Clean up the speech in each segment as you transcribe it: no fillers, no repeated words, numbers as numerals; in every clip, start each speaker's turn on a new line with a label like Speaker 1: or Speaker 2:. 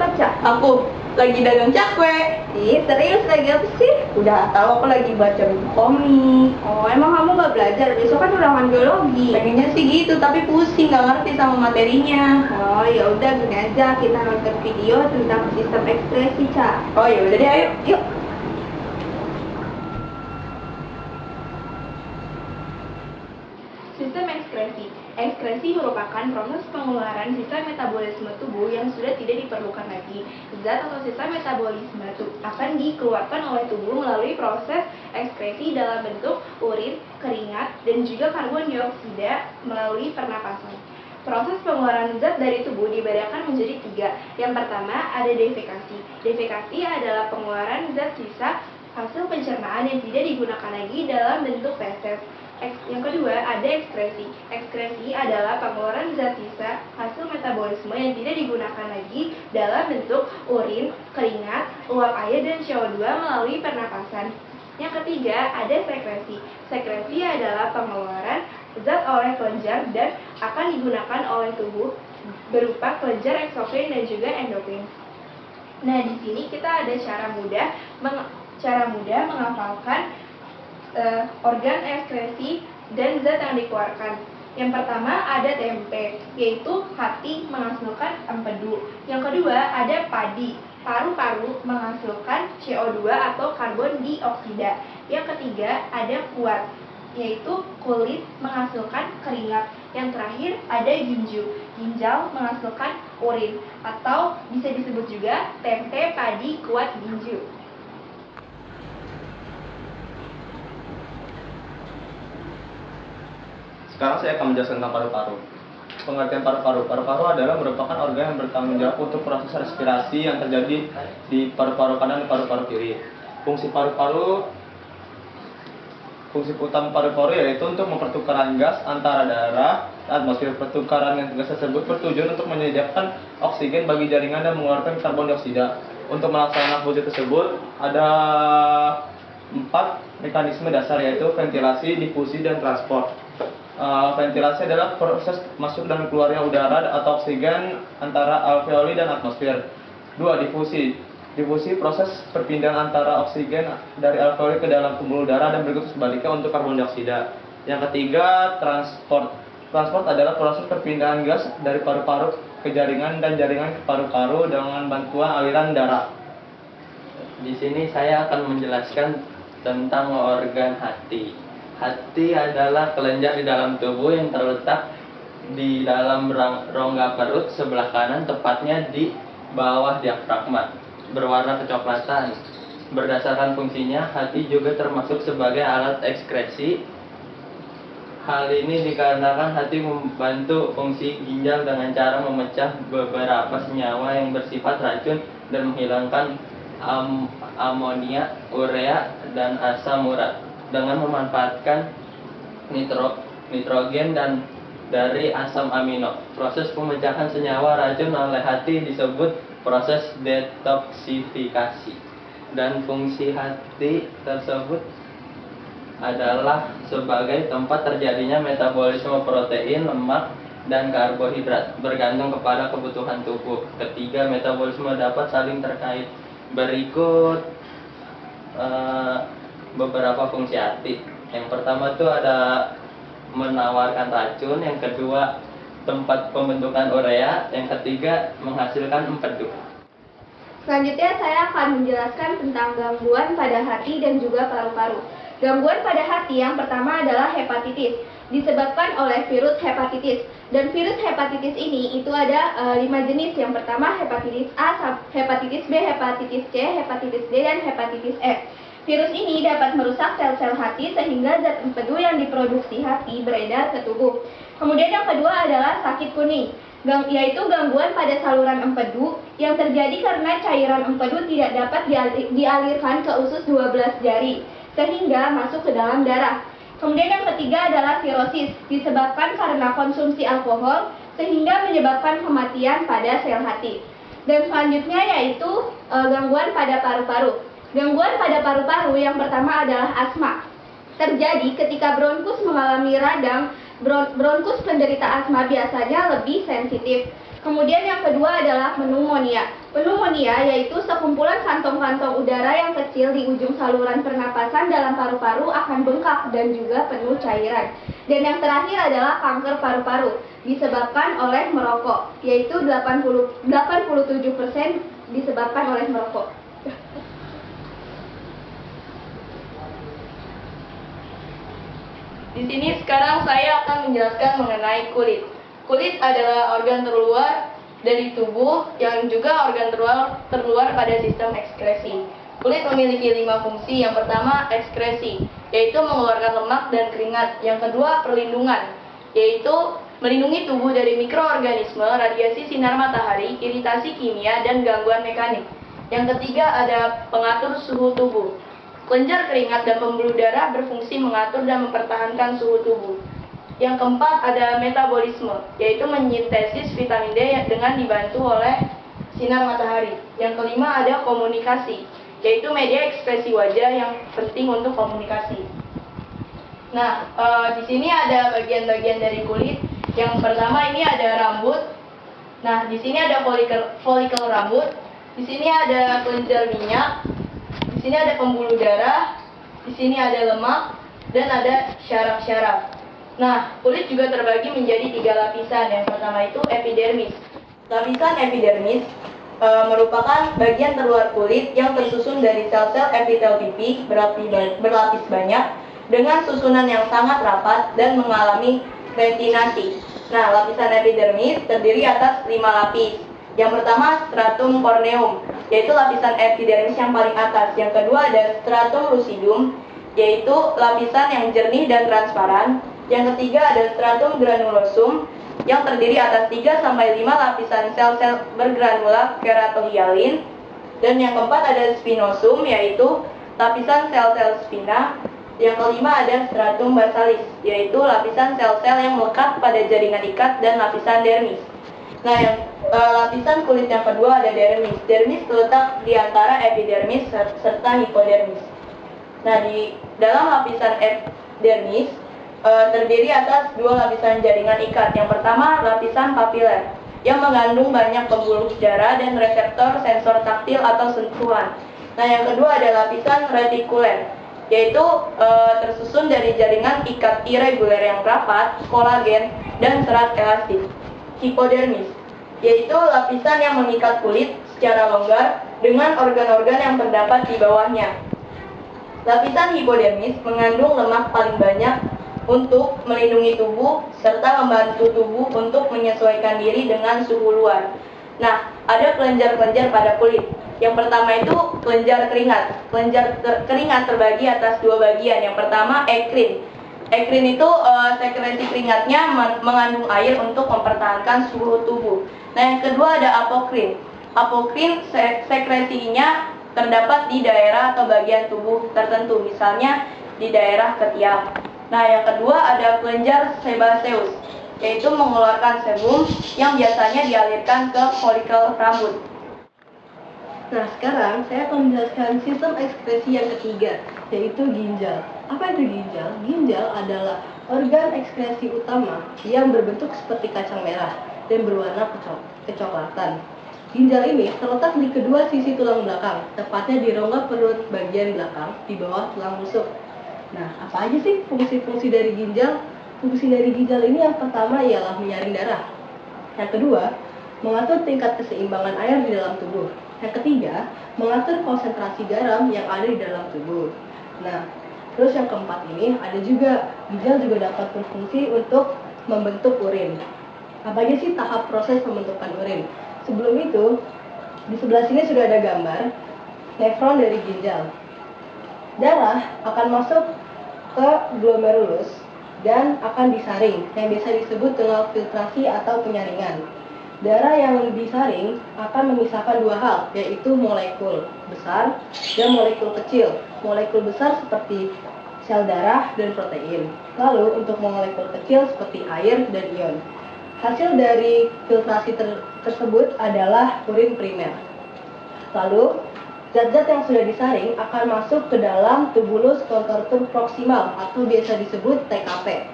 Speaker 1: apa, Cak?
Speaker 2: Aku lagi dagang cakwe.
Speaker 1: Ih, serius lagi apa sih?
Speaker 2: Udah tahu aku lagi baca buku komik.
Speaker 1: Oh, emang kamu nggak belajar? Besok kan ulangan biologi.
Speaker 2: Pengennya sih gitu, tapi pusing nggak ngerti sama materinya.
Speaker 1: Oh, ya udah gini aja, kita nonton video tentang sistem ekspresi, Cak.
Speaker 2: Oh ya udah deh, ayo, yuk.
Speaker 1: Sistem ekskresi. Ekskresi merupakan proses pengeluaran sisa metabolisme tubuh yang sudah tidak diperlukan lagi. Zat atau sisa metabolisme akan dikeluarkan oleh tubuh melalui proses ekskresi dalam bentuk urin, keringat, dan juga karbon dioksida melalui pernapasan. Proses pengeluaran zat dari tubuh dibedakan menjadi 3. Yang pertama ada defekasi. Defekasi adalah pengeluaran zat sisa hasil pencernaan yang tidak digunakan lagi dalam bentuk feses. Yang kedua ada ekskresi. Ekskresi adalah pengeluaran zat sisa hasil metabolisme yang tidak digunakan lagi dalam bentuk urin, keringat, uap air, dan CO2 melalui pernapasan. Yang ketiga ada sekresi. Sekresi adalah pengeluaran zat oleh kelenjar dan akan digunakan oleh tubuh berupa kelenjar eksokrin dan juga endokrin. Nah, di sini kita ada cara mudah menghafalkan organ ekskresi dan zat yang dikeluarkan. Yang pertama ada tempe, yaitu hati menghasilkan empedu. Yang kedua ada padi, paru-paru menghasilkan CO2 atau karbon dioksida. Yang ketiga ada kuat, yaitu kulit menghasilkan keringat. Yang terakhir ada ginju, ginjal menghasilkan urin, atau bisa disebut juga tempe, padi, kuat, ginju.
Speaker 3: Sekarang saya akan menjelaskan tentang paru-paru. Pengertian paru-paru. Paru-paru adalah merupakan organ yang bertanggung jawab untuk proses respirasi yang terjadi di paru-paru kanan dan paru-paru kiri. Fungsi utama paru-paru yaitu untuk mempertukarkan gas antara darah dan atmosfer. Pertukaran gas tersebut bertujuan untuk menyediakan oksigen bagi jaringan dan mengeluarkan karbon dioksida. Untuk melaksanakan fungsi tersebut ada 4 mekanisme dasar, yaitu ventilasi, difusi, dan transport. Ventilasi adalah proses masuk dan keluarnya udara atau oksigen antara alveoli dan atmosfer. 2. Difusi. Difusi proses perpindahan antara oksigen dari alveoli ke dalam pembuluh darah dan berikut sebaliknya untuk karbon dioksida. Yang ketiga, transport. Transport adalah proses perpindahan gas dari paru-paru ke jaringan dan jaringan ke paru-paru dengan bantuan aliran darah.
Speaker 4: Di sini saya akan menjelaskan tentang organ hati. Hati adalah kelenjar di dalam tubuh yang terletak di dalam rongga perut sebelah kanan, tepatnya di bawah diafragma, berwarna kecoklatan. Berdasarkan fungsinya, hati juga termasuk sebagai alat ekskresi. Hal ini dikarenakan hati membantu fungsi ginjal dengan cara memecah beberapa senyawa yang bersifat racun dan menghilangkan amonia, urea, dan asam urat dengan memanfaatkan nitrogen dan dari asam amino. Proses pemecahan senyawa racun oleh hati disebut proses detoksifikasi. Dan fungsi hati tersebut adalah sebagai tempat terjadinya metabolisme protein, lemak, dan karbohidrat bergantung kepada kebutuhan tubuh. Ketiga, metabolisme dapat saling terkait. Berikut beberapa fungsi hati. Yang pertama itu ada menawarkan racun, yang kedua tempat pembentukan urea, yang ketiga menghasilkan empedu.
Speaker 1: Selanjutnya saya akan menjelaskan tentang gangguan pada hati dan juga paru-paru. Gangguan pada hati yang pertama adalah hepatitis, disebabkan oleh virus hepatitis. Dan virus hepatitis ini itu ada 5 jenis. Yang pertama hepatitis A, hepatitis B, hepatitis C, hepatitis D, dan hepatitis E. Virus ini dapat merusak sel-sel hati sehingga zat empedu yang diproduksi hati beredar ke tubuh. Kemudian yang kedua adalah sakit kuning, yaitu gangguan pada saluran empedu yang terjadi karena cairan empedu tidak dapat dialirkan ke usus 12 jari sehingga masuk ke dalam darah. Kemudian yang ketiga adalah sirosis, disebabkan karena konsumsi alkohol sehingga menyebabkan kematian pada sel hati. Dan selanjutnya yaitu gangguan pada paru-paru. Gangguan pada paru-paru yang pertama adalah asma. Terjadi ketika bronkus mengalami radang. Bronkus penderita asma biasanya lebih sensitif. Kemudian yang kedua adalah pneumonia. Pneumonia yaitu sekumpulan kantong-kantong udara yang kecil di ujung saluran pernapasan dalam paru-paru akan bengkak dan juga penuh cairan. Dan yang terakhir adalah kanker paru-paru disebabkan oleh merokok, yaitu 87% disebabkan oleh merokok. Di sini sekarang saya akan menjelaskan mengenai kulit. Kulit adalah organ terluar dari tubuh yang juga organ terluar pada sistem ekskresi. Kulit memiliki 5 fungsi. Yang pertama, ekskresi, yaitu mengeluarkan lemak dan keringat. Yang kedua, perlindungan, yaitu melindungi tubuh dari mikroorganisme, radiasi sinar matahari, iritasi kimia, dan gangguan mekanik. Yang ketiga, ada pengatur suhu tubuh. Kelenjar keringat dan pembuluh darah berfungsi mengatur dan mempertahankan suhu tubuh. Yang keempat ada metabolisme, yaitu menyintesis vitamin D dengan dibantu oleh sinar matahari. Yang kelima ada komunikasi, yaitu media ekspresi wajah yang penting untuk komunikasi. Nah, di sini ada bagian-bagian dari kulit. Yang pertama ini ada rambut. Nah, di sini ada folikel rambut. Di sini ada kelenjar minyak. Di sini ada pembuluh darah. Di sini ada lemak dan ada syaraf-syaraf. Nah, kulit juga terbagi menjadi 3 lapisan. Yang pertama itu epidermis. Lapisan epidermis merupakan bagian terluar kulit yang tersusun dari sel-sel epitel pipih berlapis banyak dengan susunan yang sangat rapat dan mengalami retinasi. Nah, lapisan epidermis terdiri atas 5 lapis. Yang pertama stratum corneum, yaitu lapisan epidermis yang paling atas. Yang kedua ada stratum lucidum, yaitu lapisan yang jernih dan transparan. Yang ketiga ada stratum granulosum yang terdiri atas 3-5 lapisan sel-sel bergranula keratohyalin. Dan yang keempat ada spinosum, yaitu lapisan sel-sel spina. Yang kelima ada stratum basalis, yaitu lapisan sel-sel yang melekat pada jaringan ikat dan lapisan dermis. Nah, yang lapisan kulit yang kedua ada dermis. Dermis terletak di antara epidermis serta hipodermis. Nah, di dalam lapisan epidermis terdiri atas 2 lapisan jaringan ikat. Yang pertama lapisan papiler yang mengandung banyak pembuluh darah dan reseptor sensor taktil atau sentuhan. Nah, yang kedua ada lapisan retikuler, yaitu tersusun dari jaringan ikat irreguler yang rapat, kolagen, dan serat elastik. Hipodermis, yaitu lapisan yang mengikat kulit secara longgar dengan organ-organ yang terdapat di bawahnya. Lapisan hipodermis mengandung lemak paling banyak untuk melindungi tubuh serta membantu tubuh untuk menyesuaikan diri dengan suhu luar. Nah, ada kelenjar-kelenjar pada kulit. Yang pertama itu kelenjar keringat. Kelenjar keringat terbagi atas 2 bagian. Yang pertama ekrin. Ekrin itu sekresi keringatnya mengandung air untuk mempertahankan suhu tubuh. Nah, yang kedua ada apokrin. Apokrin sekresinya terdapat di daerah atau bagian tubuh tertentu, misalnya di daerah ketiak. Nah, yang kedua ada kelenjar sebaceus, yaitu mengeluarkan sebum yang biasanya dialirkan ke folikel rambut.
Speaker 2: Nah, sekarang saya akan menjelaskan sistem ekskresi yang ketiga, yaitu ginjal. Apa itu ginjal? Ginjal adalah organ ekskresi utama yang berbentuk seperti kacang merah dan berwarna kecoklatan. Ginjal ini terletak di kedua sisi tulang belakang, tepatnya di rongga perut bagian belakang di bawah tulang rusuk. Nah, apa aja sih fungsi-fungsi dari ginjal? Fungsi dari ginjal ini yang pertama ialah menyaring darah. Yang kedua, mengatur tingkat keseimbangan air di dalam tubuh. Yang ketiga, mengatur konsentrasi garam yang ada di dalam tubuh. Nah, terus yang keempat ini ada juga, ginjal juga dapat berfungsi untuk membentuk urin. Apa aja sih tahap proses pembentukan urin? Sebelum itu, di sebelah sini sudah ada gambar nefron dari ginjal. Darah akan masuk ke glomerulus dan akan disaring, yang biasa disebut dengan filtrasi atau penyaringan. Darah yang disaring akan memisahkan 2 hal, yaitu molekul besar dan molekul kecil. Molekul besar seperti sel darah dan protein. Lalu untuk molekul kecil seperti air dan ion. Hasil dari filtrasi tersebut adalah urin primer. Lalu zat-zat yang sudah disaring akan masuk ke dalam tubulus contortum proximal atau biasa disebut TKP.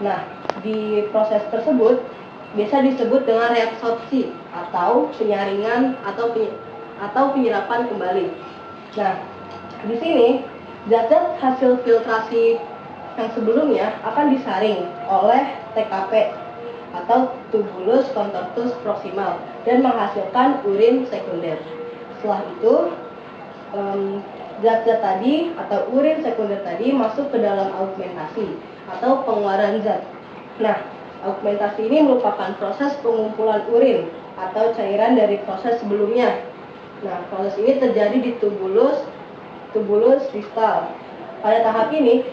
Speaker 2: Nah, di proses tersebut biasa disebut dengan reabsorpsi atau penyaringan atau penyerapan kembali. Nah, di sini zat-zat hasil filtrasi yang sebelumnya akan disaring oleh TKP atau tubulus contortus proximal dan menghasilkan urin sekunder. Setelah itu zat-zat tadi atau urin sekunder tadi masuk ke dalam augmentasi atau pengeluaran zat. Nah, augmentasi ini merupakan proses pengumpulan urin atau cairan dari proses sebelumnya. Nah, proses ini terjadi di tubulus distal. Pada tahap ini,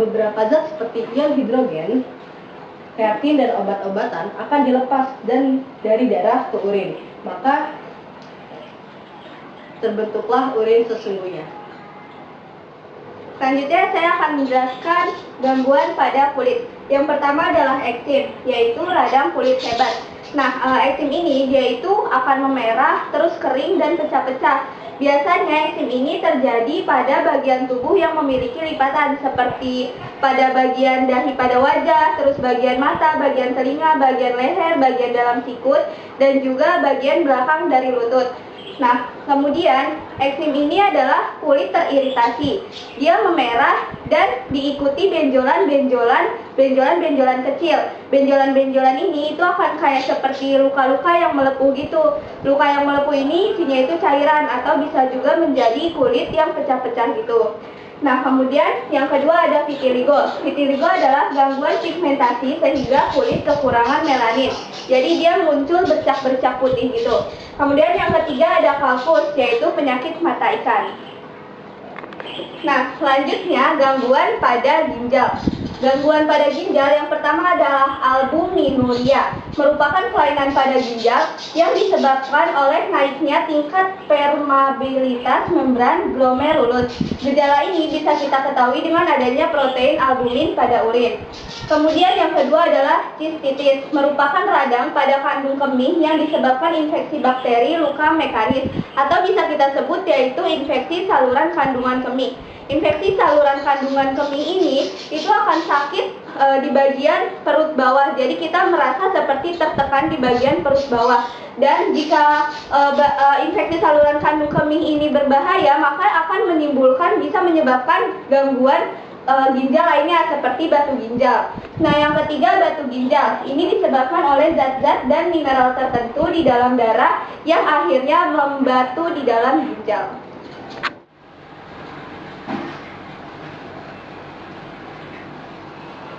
Speaker 2: beberapa zat seperti ion hidrogen, kreatin dan obat-obatan akan dilepas dari darah ke urin. Maka terbentuklah urin sesungguhnya.
Speaker 1: Selanjutnya saya akan menjelaskan gangguan pada kulit. Yang pertama adalah eksim, yaitu radang kulit hebat. Nah, eksim ini dia itu akan memerah, terus kering dan pecah-pecah. Biasanya eksim ini terjadi pada bagian tubuh yang memiliki lipatan seperti pada bagian dahi pada wajah, terus bagian mata, bagian telinga, bagian leher, bagian dalam sikut, dan juga bagian belakang dari lutut. Nah, kemudian eksim ini adalah kulit teriritasi. Dia memerah dan diikuti benjolan-benjolan kecil. Benjolan-benjolan ini itu akan kayak seperti luka-luka yang melepuh gitu. Luka yang melepuh ini isinya itu cairan atau bisa juga menjadi kulit yang pecah-pecah gitu. Nah, kemudian yang kedua ada vitiligo. Vitiligo adalah gangguan pigmentasi sehingga kulit kekurangan melanin. Jadi dia muncul bercak-bercak putih gitu. Kemudian yang ketiga ada kalkus, yaitu penyakit mata ikan. Nah, selanjutnya gangguan pada ginjal. Gangguan pada ginjal yang pertama adalah albuminuria, merupakan kelainan pada ginjal yang disebabkan oleh naiknya tingkat permeabilitas membran glomerulus. Gejala ini bisa kita ketahui dengan adanya protein albumin pada urin. Kemudian yang kedua adalah sistitis, merupakan radang pada kandung kemih yang disebabkan infeksi bakteri luka mekanis atau bisa kita sebut yaitu infeksi saluran kandungan kemih. Infeksi saluran kandungan kemih ini itu akan sakit di bagian perut bawah. Jadi kita merasa seperti tertekan di bagian perut bawah. Dan jika infeksi saluran kandung kemih ini berbahaya, maka akan bisa menyebabkan gangguan ginjal lainnya seperti batu ginjal. Nah, yang ketiga batu ginjal. Ini disebabkan oleh zat-zat dan mineral tertentu di dalam darah yang akhirnya membatu di dalam ginjal.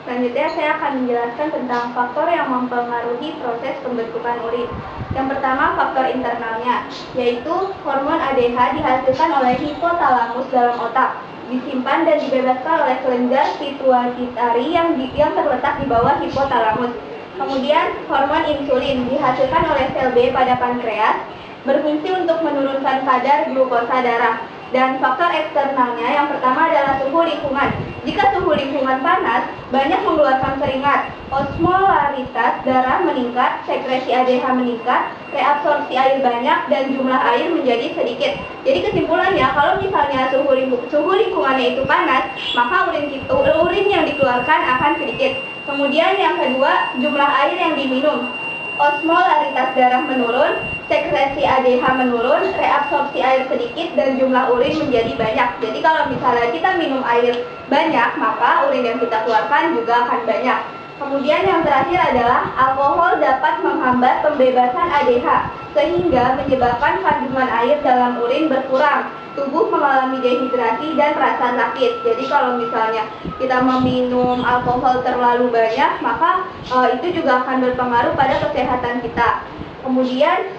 Speaker 1: Selanjutnya saya akan menjelaskan tentang faktor yang mempengaruhi proses pembentukan urin. Yang pertama faktor internalnya, yaitu hormon ADH dihasilkan oleh hipotalamus dalam otak, disimpan dan dibebaskan oleh kelenjar pituitari yang terletak di bawah hipotalamus. Kemudian hormon insulin dihasilkan oleh sel B pada pankreas, berfungsi untuk menurunkan kadar glukosa darah. Dan faktor eksternalnya yang pertama adalah suhu lingkungan. Jika suhu lingkungan panas, banyak mengeluarkan keringat, osmolaritas darah meningkat, sekresi ADH meningkat, reabsorpsi air banyak, dan jumlah air menjadi sedikit. Jadi kesimpulannya, kalau misalnya suhu lingkungannya itu panas, maka urin yang dikeluarkan akan sedikit. Kemudian yang kedua, jumlah air yang diminum. Osmolaritas darah menurun, sekresi ADH menurun, reabsorpsi air sedikit, dan jumlah urin menjadi banyak. Jadi kalau misalnya kita minum air banyak, maka urin yang kita keluarkan juga akan banyak. Kemudian yang terakhir adalah alkohol dapat menghambat pembebasan ADH, sehingga menyebabkan kandungan air dalam urin berkurang. Tubuh mengalami dehidrasi dan rasa sakit. Jadi kalau misalnya kita meminum alkohol terlalu banyak, maka itu juga akan berpengaruh pada kesehatan kita. Kemudian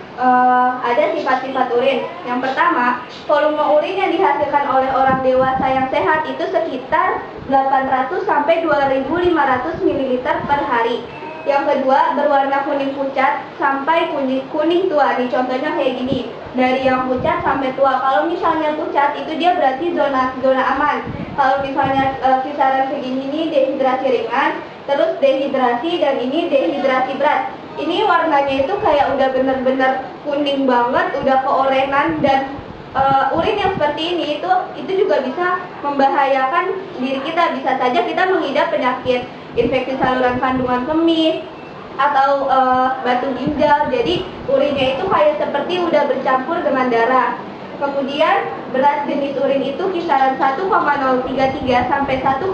Speaker 1: ada sifat-sifat urin. Yang pertama, volume urin yang dihasilkan oleh orang dewasa yang sehat itu sekitar 800 sampai 2500 ml per hari. Yang kedua, berwarna kuning pucat sampai kuning tua. Nih contohnya kayak gini. Dari yang pucat sampai tua. Kalau misalnya pucat itu dia berarti zona aman. Kalau misalnya kisaran segini ini dehidrasi ringan, terus dehidrasi, dan ini dehidrasi berat. Ini warnanya itu kayak udah bener-bener kuning banget, udah keorenan, dan urin yang seperti ini itu juga bisa membahayakan diri kita. Bisa saja kita mengidap penyakit infeksi saluran kandungan kemih, atau batu ginjal. Jadi urinnya itu kayak seperti udah bercampur dengan darah. Kemudian berat jenis urin itu kisaran 1,033 sampai 1,035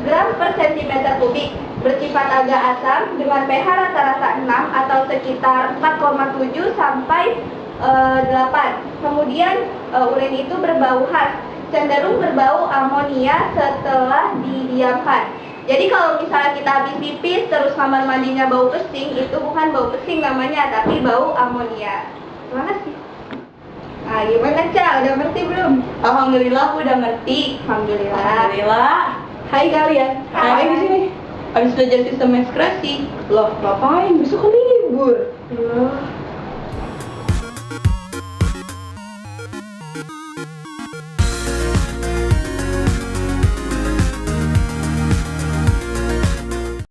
Speaker 1: gram per cm kubik, bersifat agak asam dengan pH rata-rata 6 atau sekitar 4,7 sampai 8. Kemudian urin itu berbau khas, cenderung berbau amonia setelah didiamkan. Jadi kalau misalnya kita habis pipis terus kamar mandinya bau pesing, itu bukan bau pesing namanya, tapi bau amonia. Terima kasih. Nah, gimana Ca? Udah ngerti belum?
Speaker 2: Alhamdulillah aku udah ngerti.
Speaker 1: Alhamdulillah.
Speaker 2: Hai kalian.
Speaker 1: Hai.
Speaker 2: Ngapain di sini?
Speaker 1: Habis belajar sistem ekskresi.
Speaker 2: Loh, ngapain? Besok kan libur.
Speaker 1: Loh,